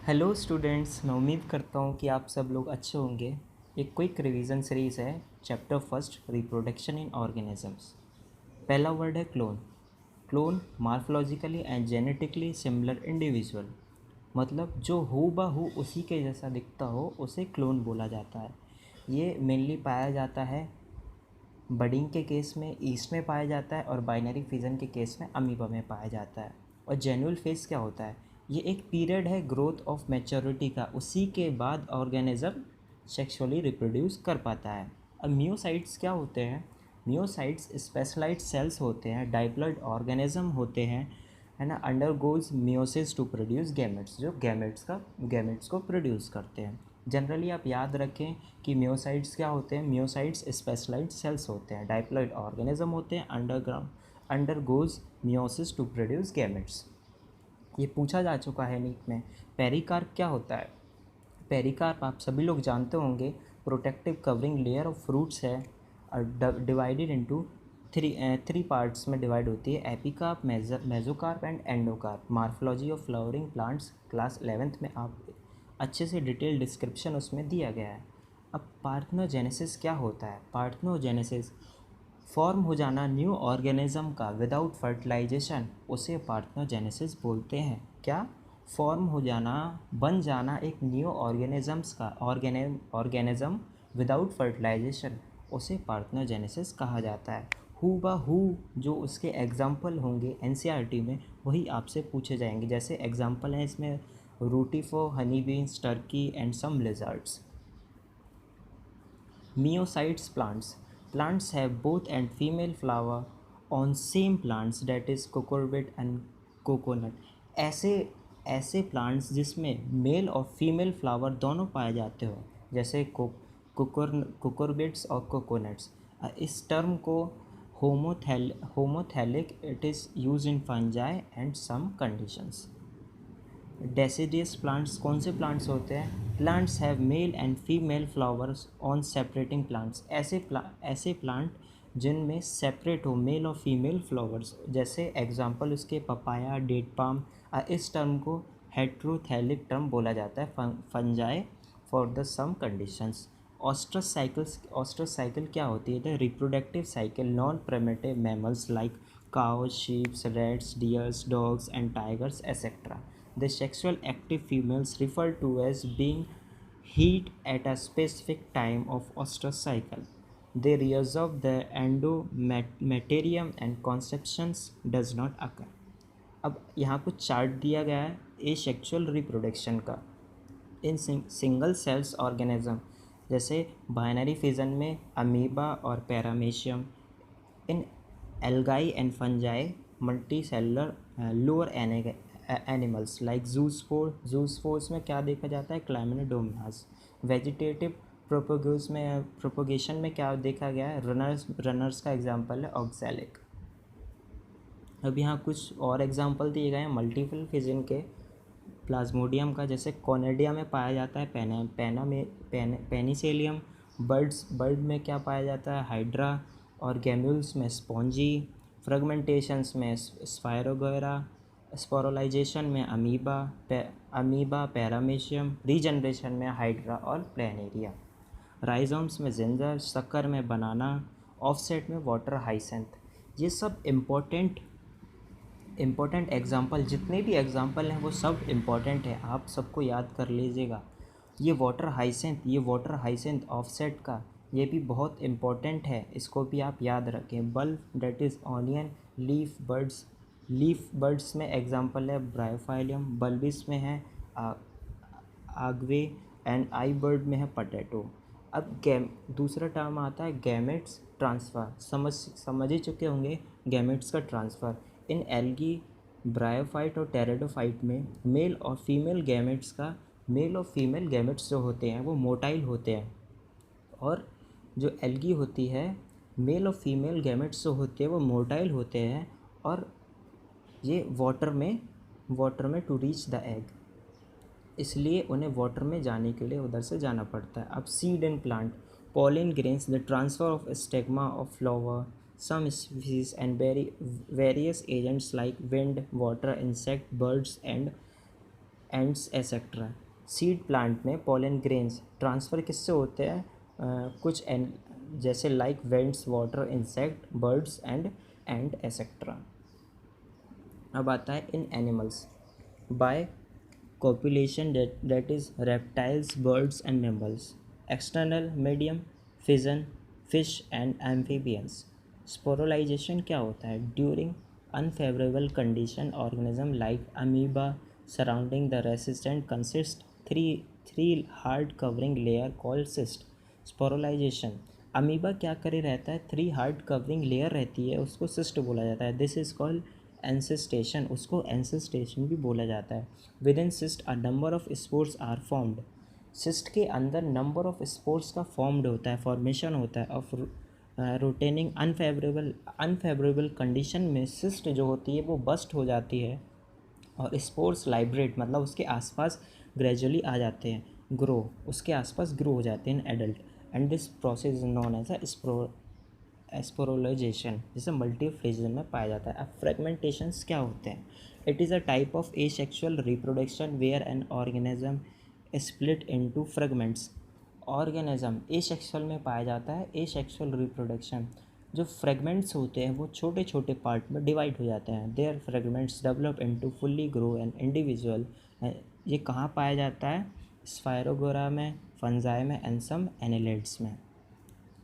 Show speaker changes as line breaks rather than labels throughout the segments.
Hello students, मैं उम्मीद करता हूँ कि आप सब लोग अच्छे होंगे। एक क्विक रिवीजन सीरीज़ है। Chapter first, reproduction in organisms. पहला वर्ड है clone. Clone morphologically and genetically similar individual, मतलब जो हूबहू उसी के जैसा दिखता हो उसे क्लोन बोला जाता है। ये मेनली पाया जाता है बडिंग के केस में, ईस्ट में पाया जाता है, और बाइनरी फिजन के केस में अमीबा में पाया जाता है। और जेन्युअल फेज क्या होता है? ये एक पीरियड है ग्रोथ ऑफ मैच्योरिटी का, उसी के बाद ऑर्गेनिज्म सेक्सुअली रिप्रोड्यूस कर पाता है। अब मियोसाइट्स क्या होते हैं? मियोसाइट्स स्पेशलाइज्ड सेल्स होते हैं, डाइप्लॉइड ऑर्गेनिज्म होते हैं, है ना, undergoes meiosis to produce gametes, जो गैमेट्स को प्रोड्यूस करते हैं। जनरली आप याद रखें कि मियोसाइट्स क्या होते हैं? मियोसाइट्स स्पेशलाइज्ड सेल्स होते हैं, डाइप्लॉइड ऑर्गेनिज्म होते हैं, undergoes meiosis to produce gametes. ये पूछा जा चुका है नीट में। पेरिकार्प क्या होता है? पेरिकार्प आप सभी लोग जानते होंगे, protective covering layer of fruits है, डिवाइडेड इनटू थ्री पार्ट्स में डिवाइड होती है, epicarp, mesocarp and endocarp. Morphology of flowering plants class 11th में आप अच्छे से डिटेल डिस्क्रिप्शन उसमें दिया गया है। अब पार्थनोजेनेसिस क्या होता है? पार्थनोजेनेसिस फॉर्म हो जाना न्यू ऑर्गेनिज्म का विदाउट फर्टिलाइजेशन, उसे पार्थनोजेनेसिस बोलते हैं। क्या? फॉर्म हो जाना, बन जाना एक न्यू ऑर्गेनिजम्स का ऑर्गेनिज्म विदाउट फर्टिलाइजेशन, उसे पार्थनोजेनेसिस कहा जाता है। हूबहू जो उसके एग्जाम्पल होंगे एनसीईआरटी में वही आपसे पूछे जाएंगे। जैसे एग्जाम्पल हैं इसमें रूटिफो, honey beans, turkey and some lizards. Meiocytes plants have both and female flower on same plants, that is cucurbit and coconut। ऐसे ऐसे प्लांट्स जिसमें मेल और फीमेल फ्लावर दोनों पाए जाते हो, जैसे कुकुरबिट्स और कोकोनट्स। इस टर्म को homothallic it is use in fungi and some conditions. Deciduous plants कौन से प्लांट्स होते हैं? Plants have male and female flowers on separating plants. ऐसे प्लांट जिनमें सेपरेट हो मेल और फीमेल फ्लावर्स, जैसे एग्जांपल उसके पपाया, डेट पाम। इस टर्म को हेट्रोथैलिक टर्म बोला जाता है fungi for the some conditions. Oestrus cycle क्या होती है? The reproductive cycle non primitive mammals like cows, sheep, rats, deers, dogs and tigers, etc. The sexual active females referred to as being heat at a specific time of ostrus cycle. They resolve the endometerium and conceptions does not occur. अब यहाँ कुछ chart दिया गया है ए sexual reproduction का in single sales organism, जैसे binary fission में amoeba और paramecium, in algae and fungi multicellular lower animals like zoospores में क्या देखा जाता है? क्लैमिडोमोनास। वेजिटेटिव प्रोपोगेशन में क्या देखा गया है? रनर्स का एग्जांपल है ऑक्सैलिक। अब यहाँ कुछ और एग्जांपल दिए गए हैं मल्टीपल फिजन के। प्लाज्मोडियम का, जैसे कॉनेडिया में पाया जाता है पेनिसेलियम। बर्ड में क्या पाया जाता है? हाइड्रा। और गैम्यूल्स में स्पॉन्जी। फ्रेगमेंटेशंस में स्पायरोगोरा। स्पोरोलाइजेशन में अमीबा पैरामीशियम। रीजनरेशन में हाइड्रा और प्लेनेरिया। राइजोम्स में जिंजर। शक्कर में बनाना। ऑफसेट में वाटर हाइसेंथ। ये सब इम्पोर्टेंट एग्जाम्पल, जितने भी एग्जाम्पल हैं वो सब इम्पोर्टेंट है, आप सबको याद कर लीजिएगा। ये वाटर हाइसेंथ ऑफसेट का ये भी बहुत इम्पोर्टेंट है, इसको भी आप याद रखें। Bulb that is onion. Leaf birds में एग्जाम्पल है ब्रायोफाइलियम। बल्बिस में है आगवे एंड आई बर्ड में है पटेटो। अब दूसरा टर्म आता है गैमेट्स ट्रांसफ़र। समझ ही चुके होंगे गैमेट्स का ट्रांसफ़र। इन एल्गी, ब्रायोफाइट और टेरिडोफाइट में मेल और फीमेल गैमेट्स जो होते हैं वो मोटाइल होते हैं, और जो एल्गी होती है मेल और फीमेल गैमेट्स जो होते हैं वो मोटाइल होते हैं, और ये वाटर में टू रीच द एग, इसलिए उन्हें वाटर में जाने के लिए उधर से जाना पड़ता है। अब seed and plant, pollen grains, the transfer of stigma of flower, some species and various agents like wind, water, insect, birds and and etcetera. Seed plant में पोलन ग्रेन्स ट्रांसफ़र किससे होते हैं? कुछ जैसे like winds, water, insect, birds and etcetera. अब आता है in animals by copulation, that is reptiles, birds and mammals. External medium fission, fish and amphibians. Sporalization क्या होता है? During unfavorable condition, organism like amoeba surrounding the resistant consist three hard covering layer called cyst. Sporalization, amoeba क्या करे रहता है? 3 hard covering layer रहती है, उसको सिस्ट बोला जाता है। दिस इज कॉल्ड एंसेस्टेशन, उसको एंसेस्टेशन भी बोला जाता है। Within cyst a number of spores are formed. Cyst के अंदर नंबर ऑफ स्पोर्स का फॉर्म्ड होता है, फॉर्मेशन होता है ऑफ रोटेनिंग अनफेवरेबल कंडीशन में सिस्ट जो होती है वो बस्ट हो जाती है और स्पोर्स लाइब्रेट मतलब उसके आसपास ग्रेजुअली आ जाते हैं, ग्रो उसके आसपास ग्रो हो जाते हैं in adult. And this process is known as sporulation, जिसे मल्टीफ्लेजन में पाया जाता है। अब फ्रेगमेंटेशंस क्या होते हैं? It is a type of asexual reproduction where an organism split into fragments. Organism asexual में पाया जाता है, एसेक्सुअल रिप्रोडक्शन जो फ्रेगमेंट्स होते हैं वो छोटे छोटे पार्ट में डिवाइड हो जाते हैं। Their fragments develop into fully grow an individual. ये कहाँ पाया जाता है? स्पायरोगोरा में, फंजाई में एंड सम एनिलिड्स में।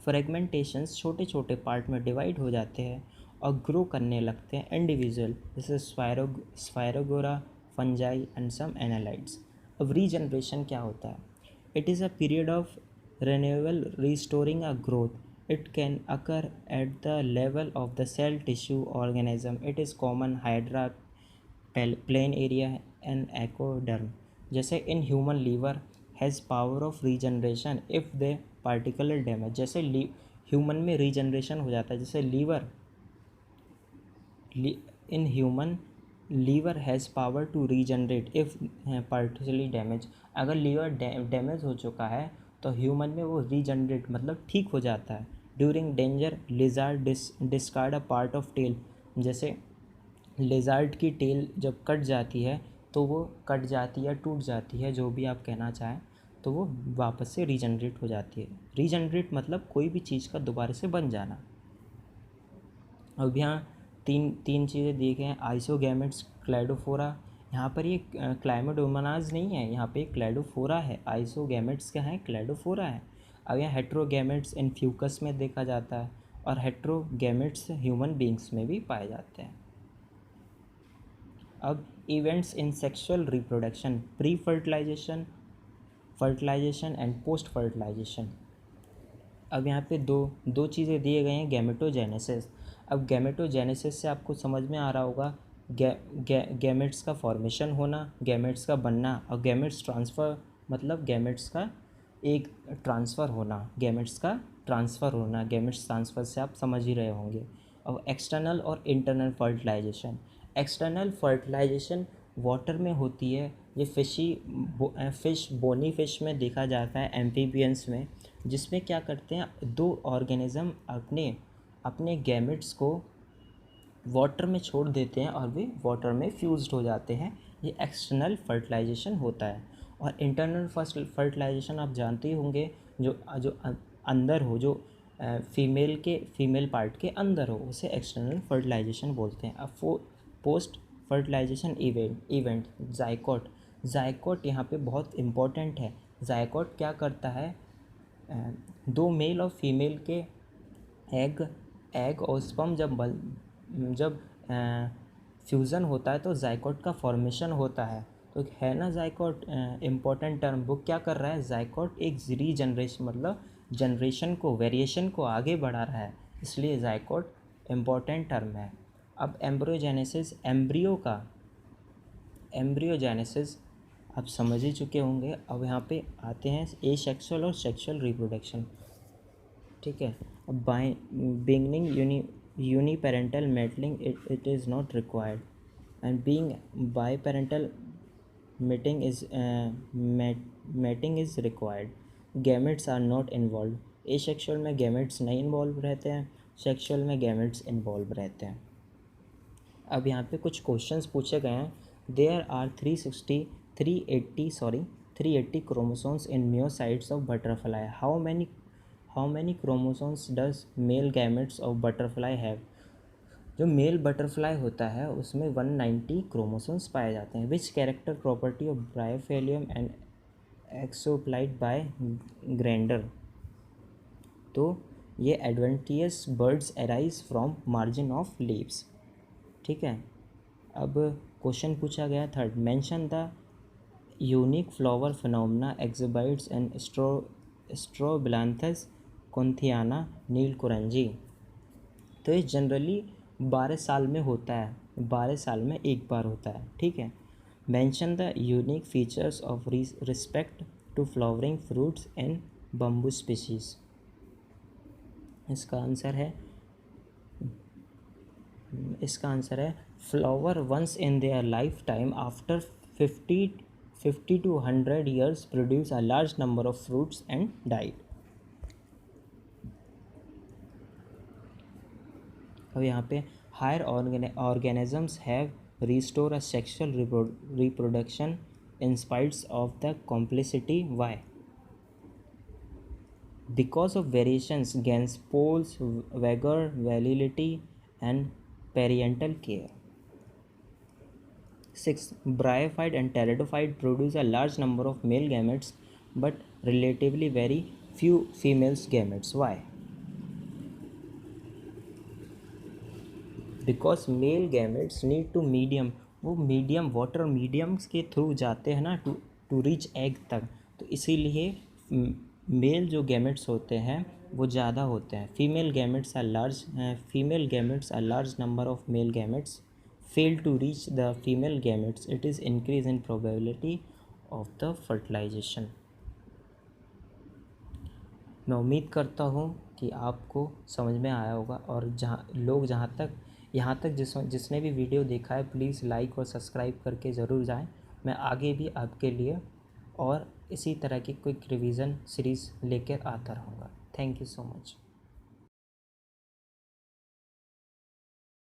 फ्रेगमेंटेशंस छोटे छोटे पार्ट में डिवाइड हो जाते हैं और ग्रो करने लगते हैं इंडिविजुअल, जैसे स्पायरोगोरा, फंजाई एंड सम एनालाइड्स। अब रीजनरेशन क्या होता है? It is a period of renewal restoring a growth. It can occur at the level of the cell tissue organism. It is common hydra planaria and echinoderm. जैसे in human liver has power of regeneration if the particular damage. जैसे human में regeneration हो जाता है, जैसे in human liver has power to regenerate if particularly damage. अगर liver damage हो चुका है तो ह्यूमन में वो रीजनरेट मतलब ठीक हो जाता है। During danger lizard discard a part of tail. जैसे लेज़ार्ड की टेल जब कट जाती है तो वो कट जाती है, टूट जाती है, जो भी आप कहना चाहें, तो वो वापस से रीजनरेट हो जाती है। रीजनरेट मतलब कोई भी चीज़ का दोबारा से बन जाना। अब यहाँ तीन चीज़ें दी गई हैं। आइसोगैमेट्स, क्लैडोफोरा। यहाँ पर ये क्लाइमेडोमोनाज नहीं है, यहाँ पे क्लैडोफोरा है। आइसोगैमेट्स क्या है? क्लैडोफोरा है। अब यहाँ हेट्रोगैमेट्स इन फ्यूकस में देखा जाता है और हेट्रोगैमेट्स ह्यूमन बींग्स में भी पाए जाते हैं। अब events in sexual reproduction, pre fertilisation, fertilisation and post fertilisation. अब यहाँ पे दो चीज़ें दिए गए हैं, गैमेटोजेनेसिस। अब गैमेटोजेनेसिस से आपको समझ में आ रहा होगा गैमेट्स का फॉर्मेशन होना, गैमेट्स का बनना, और गैमेट्स ट्रांसफ़र मतलब गैमेट्स का एक ट्रांसफ़र होना, गैमेट्स ट्रांसफ़र से आप समझ ही रहे होंगे। और एक्सटर्नल और internal fertilisation. External fertilisation water में होती है, ये फिश बोनी फिश में देखा जाता है, एम्फीबियंस में, जिसमें क्या करते हैं दो ऑर्गेनिज्म अपने गैमेट्स को वाटर में छोड़ देते हैं और वे वाटर में फ्यूज्ड हो जाते हैं। ये एक्सटर्नल फर्टिलाइजेशन होता है। और इंटरनल फर्टिलाइजेशन आप जानते ही होंगे, जो जो अंदर हो, जो फीमेल पार्ट के अंदर हो, उसे एक्सटर्नल फर्टिलाइजेशन बोलते हैं। अब पोस्ट फर्टिलाइजेशन इवेंट जाइकोट यहाँ पे बहुत इम्पोर्टेंट है। जाइकोट क्या करता है? दो मेल और फीमेल के एग और स्पर्म जब फ्यूज़न होता है तो जाइकोट का फॉर्मेशन होता है। तो है ना जाइकोट इम्पोर्टेंट टर्म, वो क्या कर रहा है? जाइकोट एक रीजनरेशन मतलब जनरेशन को, वेरिएशन को आगे बढ़ा रहा है, इसलिए जाइकोट इम्पोर्टेंट टर्म है। अब एम्ब्रियोजेनेसिस आप समझ ही चुके होंगे। अब यहाँ पे आते हैं एसेक्सुअल और सेक्सुअल रिप्रोडक्शन, ठीक है। अब beginning uniparental mating it is not required and being biparental mating is required. Gametes are not involve. Asexual में गैमेट्स नहीं इन्वॉल्व रहते हैं, सेक्सुअल में गैमेट्स इन्वॉल्व रहते हैं। अब यहाँ पे कुछ क्वेश्चंस पूछे गए हैं। There are 380 chromosomes in myocytes of butterfly. How many chromosomes does male gametes of butterfly have? जो मेल बटरफ्लाई होता है उसमें 190 क्रोमोसोम्स पाए जाते हैं. Which character property of Bryophyllum and exploited by ग्रैंडर. तो ये adventitious buds arise from margin of leaves. ठीक है. अब क्वेश्चन पूछा गया third, mention the unique flower phenomena exhibits and Strobilanthes kunthiana Neelakurinji. तो ये जनरली 12 साल में होता है, 12 साल में एक बार होता है. ठीक है. Mention the unique features of respect to flowering fruits and bamboo species. इसका आंसर है flower once in their lifetime after 50 to 100 years produce a large number of fruits and die. अब यहाँ पे higher organisms have restore a sexual reproduction in spites of the complexity. Why? Because of variations gains poles, vigor, virility and parental care. 6. Bryophyte and pteridophyte produce a large number of male gametes but relatively very few female gametes. Why? Because male gametes need to medium, वो medium water mediums के through जाते हैं ना to reach egg तक. तो इसीलिए mail जो gametes होते हैं वो ज़्यादा होते हैं. Female gametes are large number of male gametes fail to reach the female gametes. It is increase in probability of the fertilisation. मैं उम्मीद करता हूँ कि आपको समझ में आया होगा. और यहाँ तक जिसने भी वीडियो देखा है प्लीज़ लाइक और सब्सक्राइब करके ज़रूर जाएं. मैं आगे भी आपके लिए और इसी तरह की क्विक रिवीजन सीरीज़ लेकर आता रहूँगा. Thank you so much.